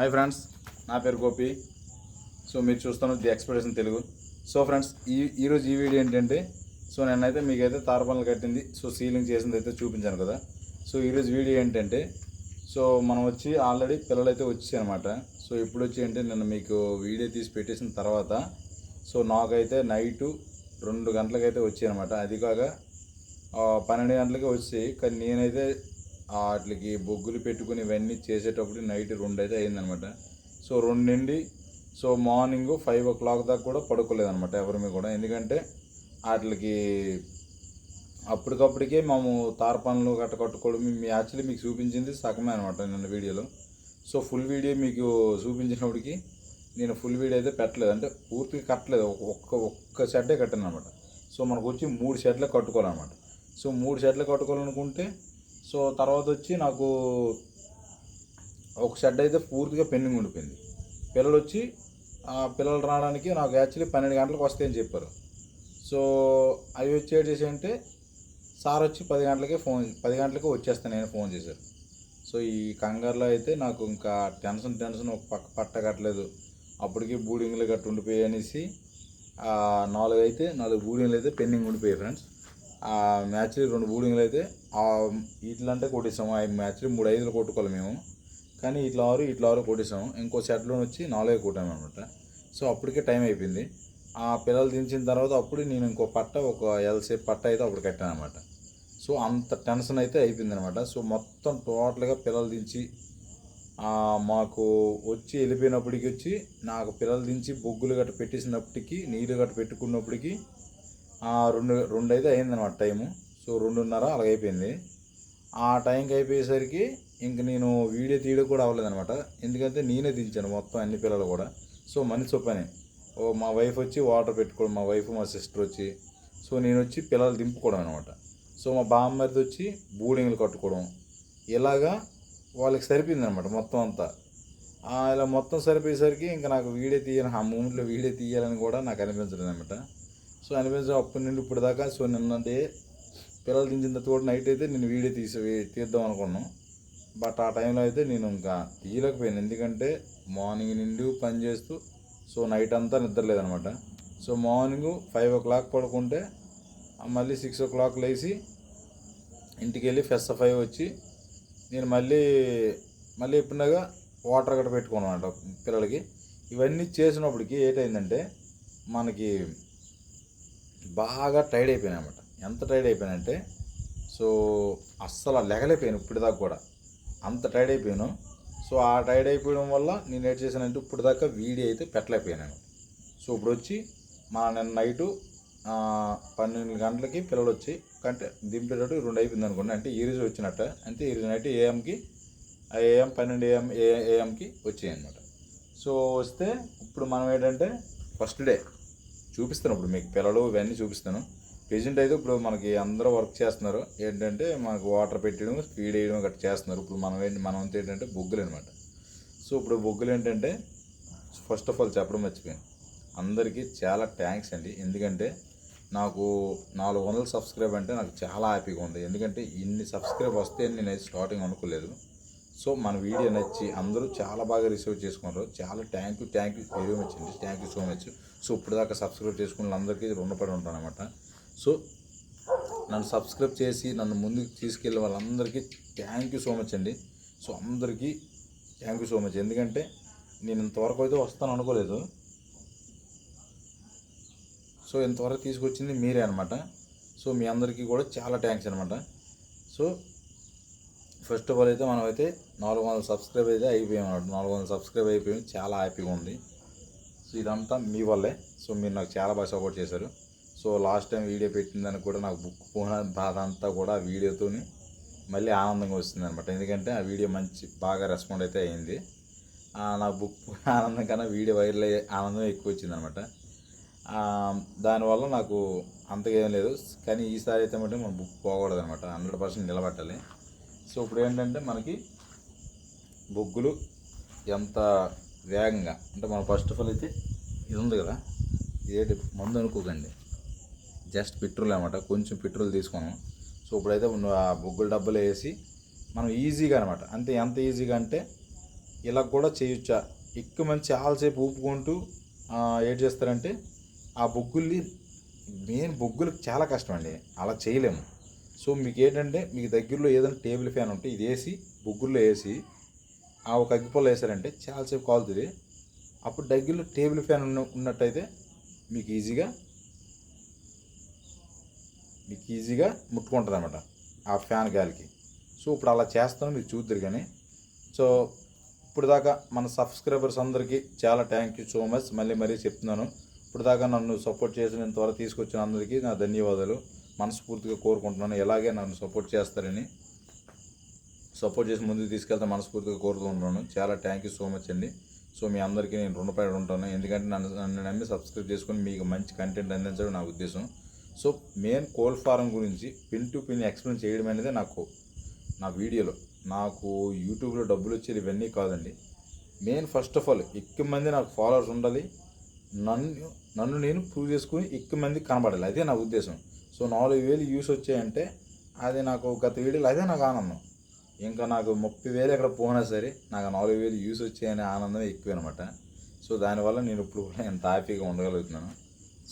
Hi friends, నా పేరు Gopi. So మీరు చూస్తున్న the expression Telugu. So friends, ఈరోజు ఈ వీడియో ఏంటంటే, సో నేనైతే మీకైతే తారపనులు కట్టింది, సో సీలింగ్ చేసింది అయితే చూపించాను కదా. సో ఈరోజు వీడియో ఏంటంటే, సో మనం వచ్చి ఆల్రెడీ పిల్లలు అయితే వచ్చాయి అనమాట. సో ఇప్పుడు వచ్చి అంటే నేను మీకు వీడియో తీసి పెట్టేసిన తర్వాత, సో నాకైతే నైటు 2 గంటలకైతే వచ్చాయి అనమాట. అది కాక 12 గంటలకి వచ్చాయి. కానీ నేనైతే వాటికి బొగ్గులు పెట్టుకుని ఇవన్నీ చేసేటప్పుడు నైట్ 2 అయితే అయిందనమాట. సో 2 నుండి సో మార్నింగ్ 5 o'clock దాకా కూడా పడుకోలేదనమాట ఎవరిమీ కూడా. ఎందుకంటే వాటికి అప్పటికప్పటికే మేము తారపనులు కట్టుకోవడం యాక్చువల్లీ మీకు చూపించింది సగమే అనమాట నిన్న వీడియోలో. సో ఫుల్ వీడియో మీకు చూపించినప్పటికీ నేను ఫుల్ వీడియో అయితే పెట్టలేదు, అంటే పూర్తిగా కట్టలేదు. ఒక్క షెడ్డే కట్టాను అనమాట. సో మనకు వచ్చి 3 షెడ్లే కట్టుకోవాలన్నమాట. సో 3 షెడ్లు కట్టుకోవాలనుకుంటే సో తర్వాత వచ్చి నాకు ఒక షెడ్ అయితే పూర్తిగా పెండింగ్ ఉండిపోయింది. పిల్లలు వచ్చి పిల్లలు రావడానికి నాకు యాక్చువల్లీ 12 గంటలకు వస్తాయని చెప్పారు. సో అవి వచ్చేసి అంటే సార్ వచ్చి 10 గంటలకే వచ్చేస్తాను నేను ఫోన్ చేశారు. సో ఈ కంగారులో అయితే నాకు ఇంకా టెన్షన్ ఒక పక్క పట్టగట్లేదు. అప్పటికి బూడింగ్లు గట్టు ఉండిపోయాయి అనేసి 4 బూడింగ్లు అయితే పెండింగ్ ఉండిపోయాయి ఫ్రెండ్స్. యాక్చువల్లీ 2 బూడింగ్లు అయితే ఇట్లంటే కొట్టేసాము. యాక్చువల్లీ 3 5 కొట్టుకోవాలి మేము, కానీ ఇట్లా 6 కొట్టేసాము. ఇంకో సెట్లో వచ్చి 4 కొట్టాము అనమాట. సో అప్పటికే టైం అయిపోయింది. ఆ పిల్లలు దించిన తర్వాత అప్పుడు నేను ఇంకో పట్ట, ఒక ఎల్సేపు పట్ట అయితే అప్పుడు కట్టాను అనమాట. సో అంత టెన్షన్ అయితే అయిపోయింది అనమాట. సో మొత్తం టోటల్గా పిల్లలు దించి మాకు వచ్చి వెళ్ళిపోయినప్పటికి వచ్చి నాకు పిల్లలు దించి బొగ్గులు గట్ట పెట్టేసినప్పటికీ నీళ్ళు గట్ట పెట్టుకున్నప్పటికీ 2 అయితే అయిందనమాట టైము. సో 2:30 అలాగైపోయింది. ఆ టైంకి అయిపోయేసరికి ఇంక నేను వీడియో తీయడం కూడా అవ్వలేదనమాట. ఎందుకంటే నేనే దించాను మొత్తం అన్ని పిల్లలు కూడా. సో మనిషి పని. మా వైఫ్ వచ్చి వాటర్ పెట్టుకోవడం, మా వైఫ్ మా సిస్టర్ వచ్చి, సో నేను వచ్చి పిల్లలు దింపుకోవడం అనమాట. సో మా బామ్మది వచ్చి బూడింగ్లు కట్టుకోవడం, ఇలాగా వాళ్ళకి సరిపోయింది అనమాట మొత్తం అంతా. ఇలా మొత్తం సరిపోయేసరికి ఇంకా నాకు వీడియో తీయాలని, ఆ మూమెంట్లో వీడియో తీయాలని కూడా నాకు అనిపించలేదు అనమాట. సో అనిపించడం అప్పటి నుండి ఇప్పుడు దాకా. సో నిన్నంటే పిల్లలు దించిన తర్వాత కూడా నైట్ అయితే నేను వీడియో తీద్దాం అనుకున్నాను. బట్ ఆ టైంలో అయితే నేను ఇంకా తీయలేకపోయాను. ఎందుకంటే మార్నింగ్ నుండి పని చేస్తూ సో నైట్ అంతా నిద్రలేదనమాట. సో మార్నింగ్ 5 o'clock పడుకుంటే మళ్ళీ 6 o'clock లేచి ఇంటికి వెళ్ళి ఫ్రెష్ అప్ అయ్యి వచ్చి నేను మళ్ళీ ఎప్పుడుగా వాటర్ గట్ట పెట్టుకున్నాను అనమాట పిల్లలకి. ఇవన్నీ చేసినప్పటికి ఏంటైందంటే మనకి బాగా టైర్డ్ అయిపోయాను అనమాట. ఎంత టైర్డ్ అయిపోయానంటే సో అస్సలు లెగలేకపోయాను ఇప్పటిదాకా కూడా, అంత టైర్డ్ అయిపోయాను. సో ఆ టైర్డ్ అయిపోవడం వల్ల నేను ఏం చేశానంటే ఇప్పుడు దాకా వీడియో అయితే పెట్టలేకపోయాను. సో ఇప్పుడు వచ్చి నిన్న నైటు 12 గంటలకి పిల్లలు వచ్చి కంటే దింపేటట్టు 2 అయిపోయింది అనుకోండి. అంటే ఈ రోజు వచ్చినట్ట, అంటే ఈ రోజు నైట్ AM 12 AM వచ్చాయి అనమాట. సో వస్తే ఇప్పుడు మనం ఏంటంటే ఫస్ట్ డే చూపిస్తాను. ఇప్పుడు మీకు పిల్లలు ఇవన్నీ చూపిస్తాను. ప్రెజెంట్ అయితే ఇప్పుడు మనకి అందరూ వర్క్ చేస్తున్నారు. ఏంటంటే మనకు వాటర్ పెట్టడం, ఫీడ్ వేయడం గట్రా చేస్తున్నారు. ఇప్పుడు మనం ఏంటంటే బొగ్గులు అనమాట. సో ఇప్పుడు బొగ్గులు ఏంటంటే ఫస్ట్ ఆఫ్ ఆల్ చెప్పడం మర్చిపోయాను, అందరికీ చాలా థ్యాంక్స్ అండి. ఎందుకంటే నాకు 400 సబ్స్క్రైబ్ అంటే నాకు చాలా హ్యాపీగా ఉంది. ఎందుకంటే ఇన్ని సబ్స్క్రైబ్ వస్తే నేను స్టార్టింగ్ అనుకోలేదు. సో మన వీడియో నచ్చి అందరూ చాలా బాగా రిసీవ్ చేసుకున్నారు. చాలా థ్యాంక్ యూ వెరీ మచ్ అండి. Thank you so much. So ఇప్పుడు దాకా సబ్స్క్రైబ్ చేసుకున్న అందరికీ రుణపడి ఉంటాను అనమాట. సో నన్ను సబ్స్క్రైబ్ చేసి నన్ను ముందుకు తీసుకెళ్ళే వాళ్ళందరికీ థ్యాంక్ యూ సో మచ్ అండి. సో అందరికీ థ్యాంక్ యూ సో మచ్. ఎందుకంటే నేను ఇంతవరకు అయితే వస్తాను అనుకోలేదు. సో ఇంతవరకు తీసుకొచ్చింది మీరే అనమాట. సో మీ అందరికీ కూడా చాలా థ్యాంక్స్ అనమాట. సో ఫస్ట్ ఆఫ్ ఆల్ అయితే మనమైతే 400 సబ్స్క్రైబ్ అయితే అయిపోయాం అన్నమాట. 400 సబ్స్క్రైబ్ అయిపోయాం, చాలా హ్యాపీగా ఉంది. సో ఇదంతా మీ వల్లే. సో మీరు నాకు చాలా బాగా సపోర్ట్ చేశారు. సో లాస్ట్ టైం వీడియో పెట్టిందని కూడా నాకు బుక్ పోయిన బాధ అంతా కూడా ఆ వీడియోతోని మళ్ళీ ఆనందంగా వస్తుంది అనమాట. ఎందుకంటే ఆ వీడియో బాగా రెస్పాండ్ అయితే అయింది. నాకు బుక్ పోయిన ఆనందం కన్నా వీడియో వైరల్ అయ్యే ఆనందం ఎక్కువ వచ్చింది అనమాట. దానివల్ల నాకు అంతగా ఏం లేదు. కానీ ఈసారి అయితే మళ్ళీ మనం బుక్ పోకూడదు అనమాట, 100% నిలబట్టాలి. సో ఇప్పుడు ఏంటంటే మనకి బొగ్గులు ఎంత వేగంగా అంటే మనం ఫస్ట్ ఆఫ్ ఆల్ అయితే ఇది ఉంది కదా, ఇదేంటి మందు అనుకోకండి, జస్ట్ పెట్రోల్ అనమాట. కొంచెం పెట్రోల్ తీసుకున్నాం. సో ఇప్పుడైతే ఆ బొగ్గుల డబ్బాలు వేసి మనం ఈజీగా అనమాట. అంతే ఎంత ఈజీగా అంటే ఇలా కూడా చేయొచ్చా, ఎక్కువ మంది చాలాసేపు ఊపుకుంటూ ఏం చేస్తారంటే ఆ బొగ్గుల్ని, మెయిన్ బొగ్గులకు చాలా కష్టం అండి, అలా చేయలేము. సో మీకు ఏంటంటే మీకు దగ్గరలో ఏదైనా టేబుల్ ఫ్యాన్ ఉంటే ఇది వేసి బొగ్గుల్లో వేసి ఆ ఒక అగ్గిపుల్ల వేసారంటే చాలాసేపు కాలుతుంది. అప్పుడు దగ్గరలో టేబుల్ ఫ్యాన్ ఉన్నట్టయితే మీకు ఈజీగా ముట్టుకుంటుంది అన్నమాట ఆ ఫ్యాన్ గాలికి. సో ఇప్పుడు అలా చేస్తాను, మీరు చూద్దరు. కానీ సో ఇప్పుడు దాకా మన సబ్స్క్రైబర్స్ అందరికీ చాలా థ్యాంక్ యూ సో మచ్. మరీ చెప్తున్నాను, ఇప్పుడు దాకా నన్ను సపోర్ట్ చేసినంత వరకు తీసుకొచ్చిన అందరికీ నా ధన్యవాదాలు మనస్ఫూర్తిగా కోరుకుంటున్నాను. ఎలాగే నన్ను సపోర్ట్ చేస్తారని, సపోర్ట్ చేసి ముందుకు తీసుకెళ్తే మనస్ఫూర్తిగా కోరుకుంటున్నాను. చాలా థ్యాంక్ యూ సో మచ్ అండి. సో మీ అందరికీ నేను రుణపడి ఉంటాను, ఎందుకంటే నన్ను నమ్మి సబ్స్క్రైబ్ చేసుకొని మీకు మంచి కంటెంట్ అందించడం నా ఉద్దేశం. సో మెయిన్ కోల్ ఫారం గురించి పిన్ టు పిన్ ఎక్స్ప్లెయిన్ చేయడం అనేది నా వీడియోలో, నాకు యూట్యూబ్లో డబ్బులు వచ్చేది ఇవన్నీ కాదండి. మెయిన్ ఫస్ట్ ఆఫ్ ఆల్ ఎక్కువ మంది నాకు ఫాలోవర్స్ ఉండాలి, నన్ను నేను ప్రూవ్ చేసుకుని ఎక్కువ మందికి కనబడాలి, అదే నా ఉద్దేశం. సో 4,000 వ్యూస్ వచ్చాయంటే అది నాకు గత వీడియోలో అదే నాకు ఆనందం. ఇంకా నాకు 30,000 ఎక్కడ పోయినా సరే నాకు 4,000 వ్యూస్ వచ్చాయనే ఆనందం ఎక్కువ అనమాట. సో దానివల్ల నేను ఇప్పుడు ఎంత హ్యాపీగా ఉండగలుగుతున్నాను.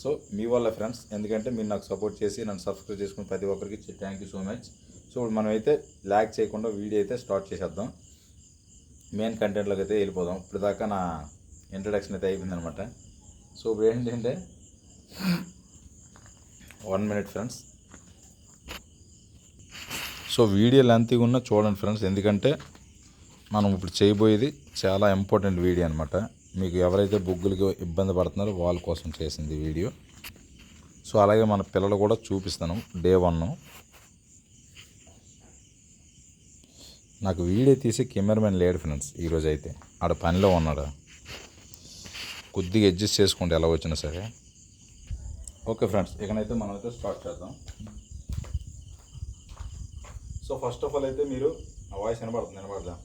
సో మీ వల్ల ఫ్రెండ్స్, ఎందుకంటే మీరు నాకు సపోర్ట్ చేసి నన్ను సబ్స్క్రైబ్ చేసుకుని ప్రతి ఒక్కరికి thank you so much. So ఇప్పుడు మనమైతే ల్యాగ్ చేయకుండా వీడియో అయితే స్టార్ట్ చేసేద్దాం, మెయిన్ కంటెంట్లోకి అయితే వెళ్ళిపోదాం. ఇప్పుడు దాకా నా ఇంట్రడక్షన్ అయితే అయిపోయిందనమాట. సో ఇప్పుడు ఏంటంటే 1 minute ఫ్రెండ్స్. సో వీడియో లెంతీగా ఉన్న చూడండి ఫ్రెండ్స్, ఎందుకంటే మనం ఇప్పుడు చేయబోయేది చాలా ఇంపార్టెంట్ వీడియో అనమాట. మీకు ఎవరైతే బొగ్గులకి ఇబ్బంది పడుతున్నారో వాళ్ళ కోసం చేసింది వీడియో. సో అలాగే మన పిల్లలు కూడా చూపిస్తాను. డే 1 నాకు వీడియో తీసి కెమెరామెన్ లేడు ఫ్రెండ్స్ ఈరోజు, అయితే ఆడ పనిలో ఉన్నాడు. కొద్దిగా అడ్జస్ట్ చేసుకోండి ఎలా వచ్చినా సరే. ఓకే ఫ్రెండ్స్, ఇకనైతే మనమైతే స్టార్ట్ చేద్దాం. సో ఫస్ట్ ఆఫ్ ఆల్ అయితే మీరు నా వాయిస్ వినపడదా?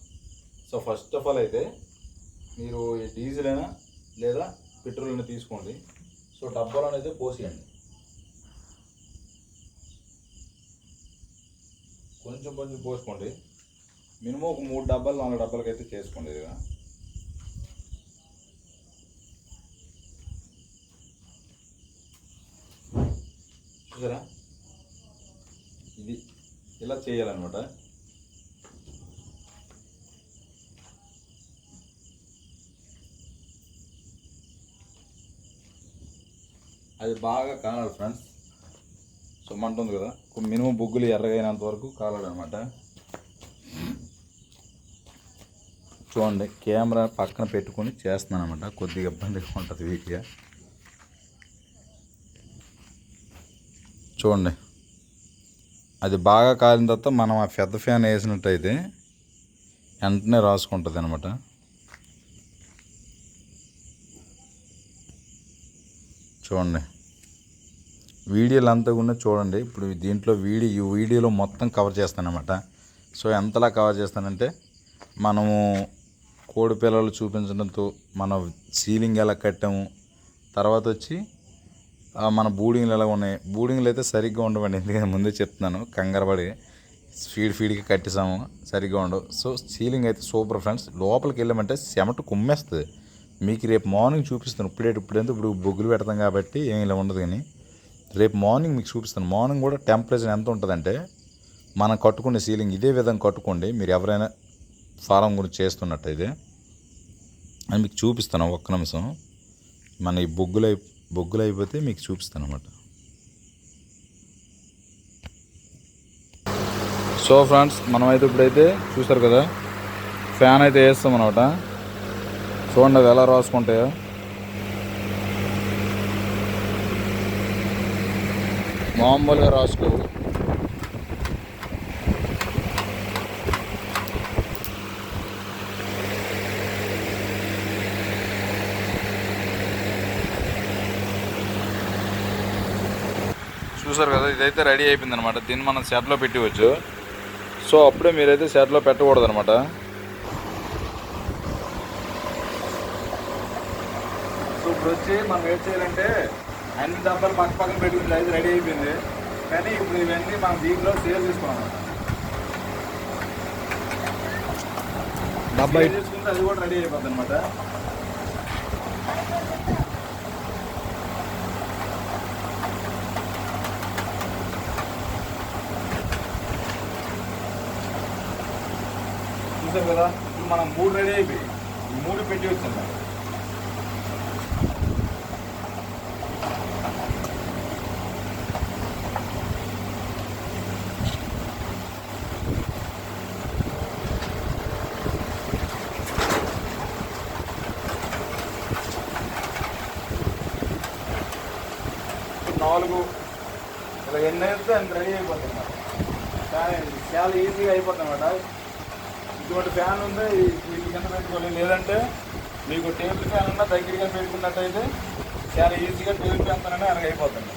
సో ఫస్ట్ ఆఫ్ ఆల్ అయితే మీరు డీజిల్ అయినా లేదా పెట్రోల్ అయినా తీసుకోండి. సో డబ్బాలను అయితే పోసేయండి, కొంచెం పోసుకోండి. మినిమం ఒక 3 డబ్బాలు 4 డబ్బాలకి అయితే చేసుకోండి. ఇదిగా చూసారా, ఇది ఇలా చేయాలన్నమాట. అది బాగా కాలాలి ఫ్రెండ్స్. సో మంట ఉంది కదా, మినిమం బొగ్గులు ఎర్రగైనంత వరకు కాలాలన్నమాట. చూడండి, కెమెరా పక్కన పెట్టుకొని చేస్తున్నాను అనమాట, కొద్దిగా ఇబ్బందిగా ఉంటుంది వీటిగా. చూడండి, అది బాగా కాలిన తర్వాత మనం ఆ పెద్ద ఫ్యాన్ వేసినట్టయితే వెంటనే రాసుకుంటుంది అనమాట. చూడండి, వీడియోలు అంతా కూడా చూడండి. ఇప్పుడు దీంట్లో ఈ వీడియోలో మొత్తం కవర్ చేస్తాను అనమాట. సో ఎంతలా కవర్ చేస్తానంటే, మనము కోడి పిల్లలు చూపించడంతో మన సీలింగ్ ఎలా కట్టాము, తర్వాత వచ్చి మన బూడింగ్లు ఎలా ఉన్నాయి. బూడింగ్లు అయితే సరిగ్గా ఉండవండి, ఎందుకంటే ముందే చెప్తున్నాను, కంగారపడి ఫీడ్కి కట్టేసాము, సరిగ్గా ఉండవు. సో సీలింగ్ అయితే సూపర్ ఫ్రెండ్స్. లోపలికి వెళ్ళామంటే చెమట కుమ్మేస్తుంది. మీకు రేపు మార్నింగ్ చూపిస్తాను. ఇప్పుడు బొగ్గులు పెడతాం కాబట్టి ఏమి ఇలా ఉండదు, కానీ రేపు మార్నింగ్ మీకు చూపిస్తాను. మార్నింగ్ కూడా టెంపరేచర్ ఎంత ఉంటుందంటే, మనం కట్టుకునే సీలింగ్ ఇదే విధంగా కట్టుకోండి. మీరు ఎవరైనా ఫారం గురించి చేస్తున్నట్టయితే అని మీకు చూపిస్తాను. ఒక్క నిమిషం, మన ఈ బొగ్గులు అయిపోతే మీకు చూపిస్తాను అన్నమాట. సో ఫ్రెండ్స్, మనమైతే ఇప్పుడైతే చూస్తారు కదా, ఫ్యాన్ అయితే వేస్తాం అన్నమాట. చూడండి అది ఎలా రాసుకుంటాయో. మామూలుగా రాసుకోవు, చూసారు కదా, ఇదైతే రెడీ అయిపోయింది అనమాట. దీన్ని మనం షెడ్లో పెట్టవచ్చు. సో అప్పుడే మీరైతే షెడ్లో పెట్టకూడదు అనమాట. సో ఇప్పుడు వచ్చి మనం ఏం చేయాలంటే, అన్ని డబ్బాలు పక్కన పెట్టుకుంటే అయితే రెడీ అయిపోయింది. కానీ ఇప్పుడు ఇవన్నీ మనం దీంట్లో సేల్ చేసుకున్నాం. అబ్బాయి చేసుకుంటే అది కూడా రెడీ అయిపోద్ది అనమాట. చూసారు కదా, ఇప్పుడు మనం 3 రెడీ అయిపోయి 3 పెట్టి వచ్చాం. 4 ఇలా ఎన్ని అయితే అంత రెడీ అయిపోతుంది అన్నమాట. చాలా ఈజీగా అయిపోతుంది అన్నమాట. ఇటువంటి ఫ్యాన్ ఉంది, వీటి కింద పెట్టుకోవాలి. లేదంటే మీకు టేబుల్ ఫ్యాన్ ఉన్నా దగ్గరగా పెట్టుకున్నట్టయితే చాలా ఈజీగా టేబుల్ ఫ్యాన్ తోనే అలాగ అయిపోతుంది.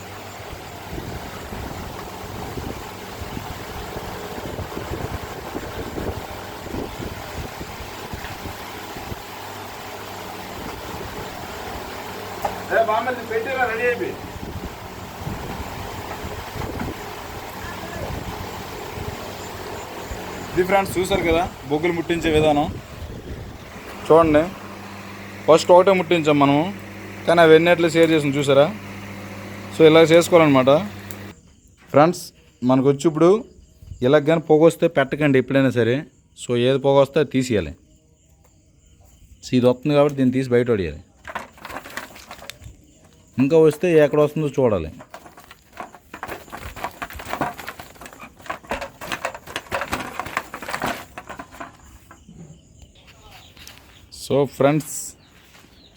బామ్మది పెట్టిరా, రెడీ అయిపోయి. ఇది ఫ్రెండ్స్ చూసారు కదా బొగ్గులు ముట్టించే విధానం. చూడండి, ఫస్ట్ ఒకటే ముట్టించాం మనము, కానీ అవన్నీ ఎట్లా షేర్ చేసాం చూసారా. సో ఇలా చేసుకోవాలన్నమాట ఫ్రెండ్స్. మనకు వచ్చి ఇప్పుడు ఇలా కానీ పొగ వస్తే పెట్టకండి ఎప్పుడైనా సరే. సో ఏది పొగ వస్తే అది తీసేయాలి. సో ఇది వస్తుంది కాబట్టి దీన్ని తీసి బయట పడేయాలి. ఇంకా వస్తే ఎక్కడ వస్తుందో చూడాలి. సో ఫ్రెండ్స్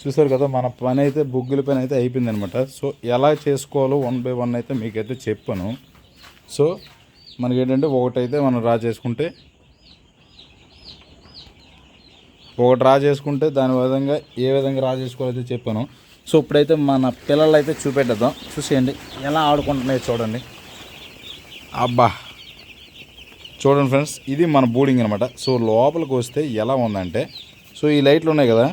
చూసారు కదా, మన పని అయితే బొగ్గుల పని అయితే అయిపోయింది అనమాట. సో ఎలా చేసుకోవాలో 1 by 1 అయితే మీకైతే చెప్పాను. సో మనకేంటంటే ఒకటైతే మనం డ్రా చేసుకుంటే దాని విధంగా ఏ విధంగా డ్రా చేసుకోవాలైతే చెప్పాను. సో ఇప్పుడైతే మన పిల్లలు అయితే చూపెట్టేద్దాం. చూసేయండి ఎలా ఆడుకుంటున్నాయో చూడండి. అబ్బా చూడండి ఫ్రెండ్స్, ఇది మన బోర్డింగ్ అనమాట. సో లోపలికి వస్తే ఎలా ఉందంటే, సో ఈ లైట్లు ఉన్నాయి కదా,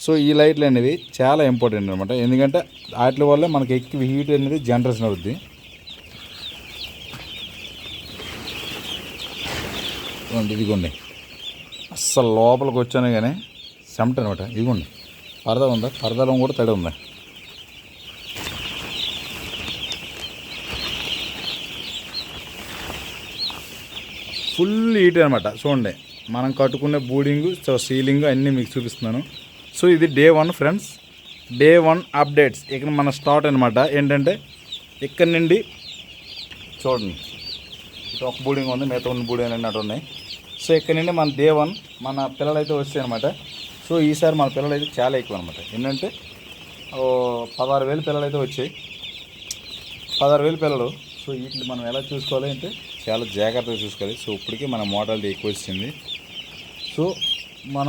సో ఈ లైట్లు అనేవి చాలా ఇంపార్టెంట్ అనమాట. ఎందుకంటే వాటి వల్ల మనకి ఎక్కువ హీట్ అనేది జనరేషన్ అవుద్ది. ఇదిగోండి, అస్సలు లోపలికి వచ్చాను కానీ చెమట అనమాట. ఇదిగోండి పరదా ఉందా, పరదాలో కూడా తడి ఉందా. ఫుల్ హీట్ అనమాట. చూడండి మనం కట్టుకునే బోర్డింగ్, సో సీలింగ్ అన్నీ మీకు చూపిస్తున్నాను. సో ఇది డే 1 ఫ్రెండ్స్. డే 1 అప్డేట్స్ ఇక్కడ మన స్టార్ట్ అనమాట. ఏంటంటే ఇక్కడ నుండి చూడండి, ఇటు ఒక బోర్డింగ్ ఉంది, మిగతా ఉన్న బోర్డింగ్ అన్నట్టు ఉన్నాయి. సో ఇక్కడ నుండి మన డే 1 మన పిల్లలు అయితే వచ్చాయి అనమాట. సో ఈసారి మన పిల్లలు అయితే చాలా ఎక్కువ అనమాట. ఏంటంటే 16,000 పిల్లలు అయితే వచ్చాయి. 16,000 పిల్లలు. సో వీటిని మనం ఎలా చూసుకోవాలి అంటే చాలా జాగ్రత్తగా చూసుకోవాలి. సో ఇప్పటికీ మన మోటాలిటీ ఎక్కువ వచ్చింది. సో మన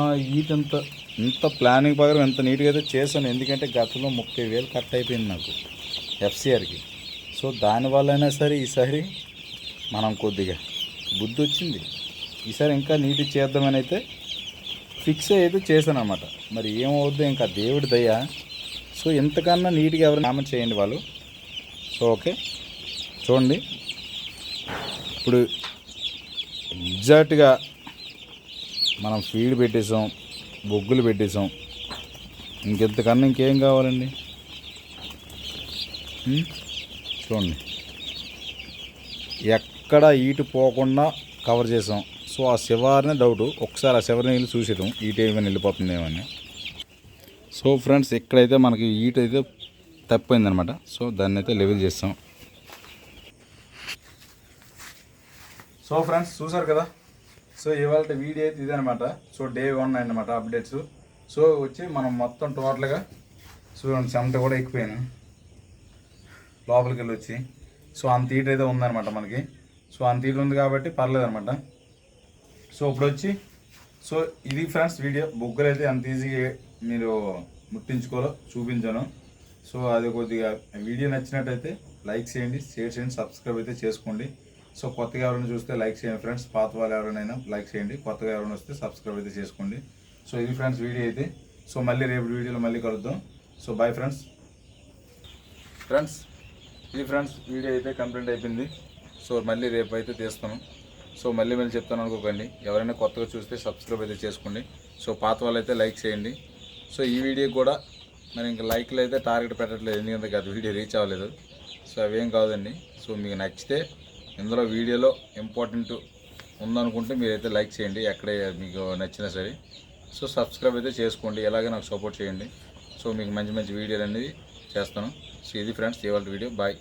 ఇంత ప్లానింగ్ ప్రకారం ఎంత నీట్గా అయితే చేశాను. ఎందుకంటే గతంలో 30,000 కట్ అయిపోయింది నాకు ఎఫ్సిఆర్కి. సో దానివల్ల అయినా సరే ఈసారి మనం కొద్దిగా బుద్ధి వచ్చింది. ఈసారి ఇంకా నీట్గా చేద్దామని అయితే ఫిక్స్ అయితే చేశాను అనమాట. మరి ఏమవుద్దో ఇంకా దేవుడి దయ. సో ఎంతకన్నా నీట్గా ఎవరు కామెంట్ చేయండి వాళ్ళు. సో ఓకే చూడండి, ఇప్పుడు ఎగ్జాక్ట్గా మనం ఫీడ్ పెట్టేసాం, బొగ్గులు పెట్టేసాం. ఇంకెంతకన్నా ఇంకేం కావాలండి. చూడండి ఎక్కడ ఈటు పోకుండా కవర్ చేసాం. సో ఆ శివారిని డౌట్, ఒకసారి ఆ శివరిని వెళ్ళి చూసేద్దాం ఈట ఏమైనా వెళ్ళిపోతుందేమని. సో ఫ్రెండ్స్ ఇక్కడైతే మనకి ఈట అయితే తప్పిపోయిందనమాట. సో దాన్ని అయితే లెవెల్ చేస్తాం. సో ఫ్రెండ్స్ చూసారు కదా, సో ఇవాళ వీడియో అయితే ఇదనమాట. సో డే 1 అన్నమాట అప్డేట్స్. సో వచ్చి మనం మొత్తం టోటల్గా చూడండి, చెమట కూడా ఎక్కిపోయాను లోపలికి వెళ్ళి వచ్చి. సో అంత హీట్ అయితే ఉందన్నమాట మనకి. సో అంత హీట్ ఉంది కాబట్టి పర్లేదనమాట. సో ఇప్పుడు వచ్చి సో ఇది ఫ్రెండ్స్ వీడియో. బొగ్గులు అయితే అంత ఈజీగా మీరు ముట్టించుకోవాలో చూపించాను. సో అది కొద్దిగా వీడియో నచ్చినట్టయితే లైక్ చేయండి, షేర్ చేయండి, సబ్స్క్రైబ్ అయితే చేసుకోండి. సో కొత్తగా ఎవరైనా చూస్తే లైక్ చేయండి ఫ్రెండ్స్. పాత వాళ్ళు ఎవరైనా లైక్ చేయండి, కొత్తగా ఎవరైనా వస్తే సబ్స్క్రైబ్ అయితే చేసుకోండి. సో ఇది ఫ్రెండ్స్ వీడియో అయితే. సో మళ్ళీ రేపు వీడియోలో మళ్ళీ కలుద్దాం. So bye friends. ఇది ఫ్రెండ్స్ వీడియో అయితే కంప్లీట్ అయిపోయింది. సో మళ్ళీ రేపు అయితే తీస్తాను. సో మళ్ళీ చెప్తాను అనుకోకండి. ఎవరైనా కొత్తగా చూస్తే సబ్స్క్రైబ్ అయితే చేసుకోండి. సో పాత వాళ్ళైతే లైక్ చేయండి. సో ఈ వీడియో కూడా మరి ఇంకా లైక్లు అయితే టార్గెట్ పెట్టట్లేదు, ఎందుకంటే అది వీడియో రీచ్ అవ్వలేదు. సో అవేం కాదండి. సో మీకు నచ్చితే ఇందులో వీడియోలో ఇంపార్టెంట్ ఉందనుకుంటే మీరైతే లైక్ చేయండి, ఎక్కడ మీకు నచ్చినా సరే. సో సబ్స్క్రైబ్ అయితే చేసుకోండి, ఎలాగే నాకు సపోర్ట్ చేయండి. సో మీకు మంచి మంచి వీడియోలు అనేది చేస్తాను. సో ఇది ఫ్రెండ్స్ ఇవాళ వీడియో. బాయ్.